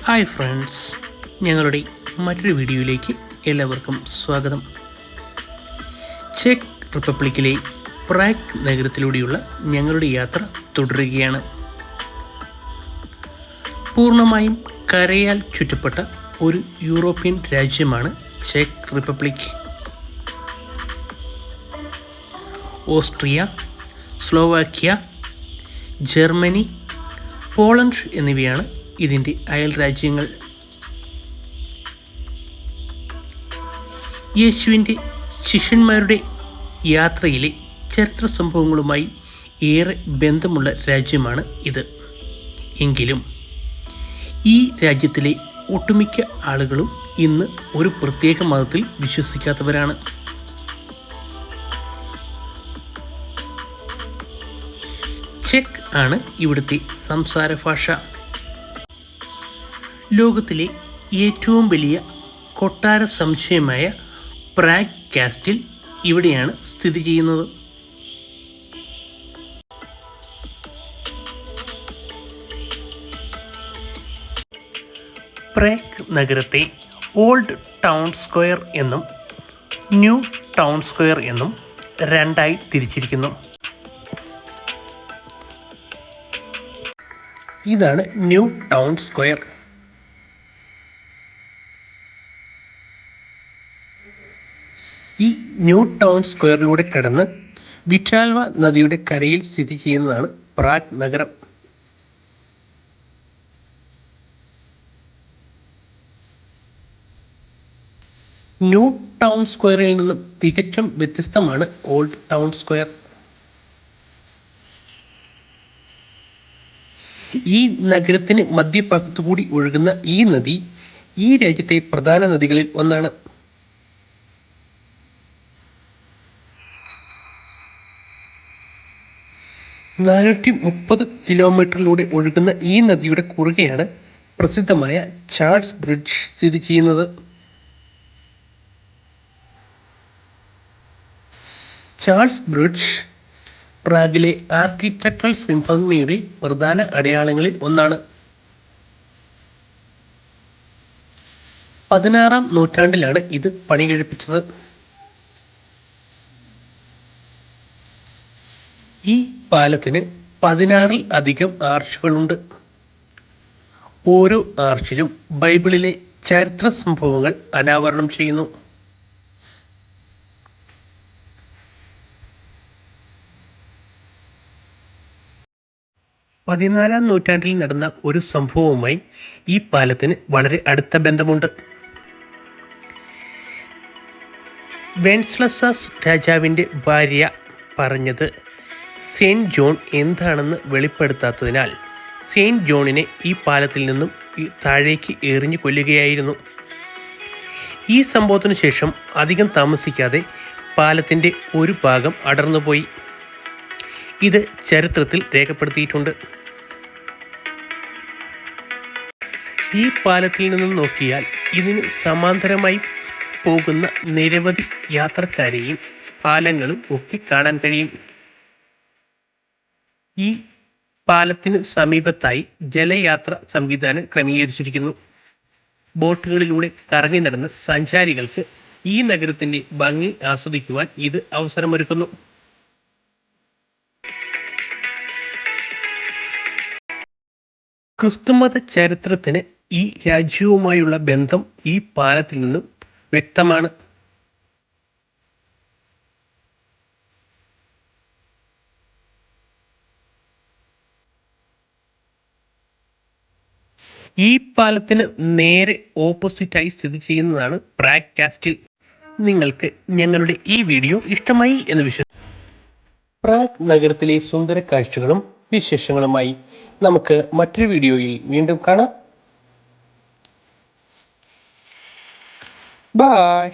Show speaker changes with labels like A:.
A: Hi friends, ഞങ്ങളുടെ മറ്റൊരു വീഡിയോയിലേക്ക് എല്ലാവർക്കും സ്വാഗതം. ചെക്ക് റിപ്പബ്ലിക്കിലെ പ്രാഗ് നഗരത്തിലൂടെയുള്ള ഞങ്ങളുടെ യാത്ര തുടരുകയാണ്. പൂർണ്ണമായും കരയാൽ ചുറ്റപ്പെട്ട ഒരു യൂറോപ്യൻ രാജ്യമാണ് check republic. Austria, Slovakia, Germany, Poland എന്നിവയാണ് ഇതിൻ്റെ അയൽ രാജ്യങ്ങൾ. യേശുവിൻ്റെ ശിഷ്യന്മാരുടെ യാത്രയിലെ ചരിത്ര സംഭവങ്ങളുമായി ഏറെ ബന്ധമുള്ള രാജ്യമാണ് ഇത്. എങ്കിലും ഈ രാജ്യത്തിലെ ഒട്ടുമിക്ക ആളുകളും ഇന്ന് ഒരു പ്രത്യേക മതത്തിൽ വിശ്വസിക്കാത്തവരാണ്. ചെക്ക് ആണ് ഇവിടുത്തെ സംസാര ഭാഷ. ലോകത്തിലെ ഏറ്റവും വലിയ കൊട്ടാര സമുച്ചയമായ പ്രാഗ് കാസ്റ്റിൽ ഇവിടെയാണ് സ്ഥിതി ചെയ്യുന്നത്. പ്രാഗ് നഗരത്തെ ഓൾഡ് ടൗൺ സ്ക്വയർ എന്നും ന്യൂ ടൗൺ സ്ക്വയർ എന്നും രണ്ടായി തിരിച്ചിരിക്കുന്നു. ഇതാണ് ന്യൂ ടൗൺ സ്ക്വയർ. ഈ ന്യൂ ടൗൺ സ്ക്വയറിലൂടെ കടന്ന് വിറ്റാൽവ നദിയുടെ കരയിൽ സ്ഥിതി ചെയ്യുന്നതാണ് പ്രാഗ് നഗരം. ന്യൂ ടൗൺ സ്ക്വയറിൽ നിന്നും തികച്ചും വ്യത്യസ്തമാണ് ഓൾഡ് ടൗൺ സ്ക്വയർ. ഈ നഗരത്തിന് മധ്യഭാഗത്തുകൂടി ഒഴുകുന്ന ഈ നദി ഈ രാജ്യത്തെ പ്രധാന നദികളിൽ ഒന്നാണ്. കിലോമീറ്ററിലൂടെ ഒഴുകുന്ന ഈ നദിയുടെ കുറുകെയാണ് പ്രസിദ്ധമായ ചാൾസ് ബ്രിഡ്ജ് സ്ഥിതി ചെയ്യുന്നത്. ചാൾസ് ബ്രിഡ്ജ് പ്രാഗിലെ ആർക്കിടെക്ചറൽ സിംഫണിയുടെ പ്രധാന അടയാളങ്ങളിൽ ഒന്നാണ്. 16-ാം നൂറ്റാണ്ടിലാണ് ഇത് പണികഴിപ്പിച്ചത്. ഈ പാലത്തിന് 16-ൽ അധികം ആർച്ചുകളുണ്ട്. ഓരോ ആർച്ചിലും ബൈബിളിലെ ചരിത്ര സംഭവങ്ങൾ അനാവരണം ചെയ്യുന്നു. പതിനാലാം നൂറ്റാണ്ടിൽ നടന്ന ഒരു സംഭവവുമായി ഈ പാലത്തിന് വളരെ അടുത്ത ബന്ധമുണ്ട്. വെൻസ്ലസാസ് രാജാവിൻ്റെ ഭാര്യ പറഞ്ഞത് സെയിൻറ്റ് ജോൺ എന്താണെന്ന് വെളിപ്പെടുത്താത്തതിനാൽ സെയിൻറ്റ് ജോണിനെ ഈ പാലത്തിൽ നിന്നും താഴേക്ക് എറിഞ്ഞു കൊല്ലുകയായിരുന്നു. ഈ സംഭവത്തിനു ശേഷം അധികം താമസിക്കാതെ പാലത്തിൻ്റെ ഒരു ഭാഗം അടർന്നുപോയി. ഇത് ചരിത്രത്തിൽ രേഖപ്പെടുത്തിയിട്ടുണ്ട്. ഈ പാലത്തിൽ നിന്നും നോക്കിയാൽ ഇതിന് സമാന്തരമായി പോകുന്ന നിരവധി യാത്രക്കാരെയും പാലങ്ങളും ഒക്കെ കാണാൻ കഴിയും. ഈ പാലത്തിന് സമീപത്തായി ജലയാത്ര സംവിധാനം ക്രമീകരിച്ചിരിക്കുന്നു. ബോട്ടുകളിലൂടെ കറങ്ങി നടന്ന സഞ്ചാരികൾക്ക് ഈ നഗരത്തിൻ്റെ ഭംഗി ആസ്വദിക്കുവാൻ ഇത് അവസരമൊരുക്കുന്നു. ക്രിസ്തുമത ചരിത്രത്തിന് ഈ രാജ്യവുമായുള്ള ബന്ധം ഈ പാലത്തിൽ നിന്നും വ്യക്തമാണ്. ഈ പാലത്തിന് നേരെ ഓപ്പോസിറ്റായി സ്ഥിതി ചെയ്യുന്നതാണ് പ്രാഗ് കാസ്റ്റിൽ. നിങ്ങൾക്ക് ഞങ്ങളുടെ ഈ വീഡിയോ ഇഷ്ടമായി എന്ന് വിശ്വസിക്കുന്നു. പ്രാഗ് നഗരത്തിലെ സുന്ദര കാഴ്ചകളും വിശേഷങ്ങളുമായി നമുക്ക് മറ്റൊരു വീഡിയോയിൽ വീണ്ടും കാണാം. ബൈ.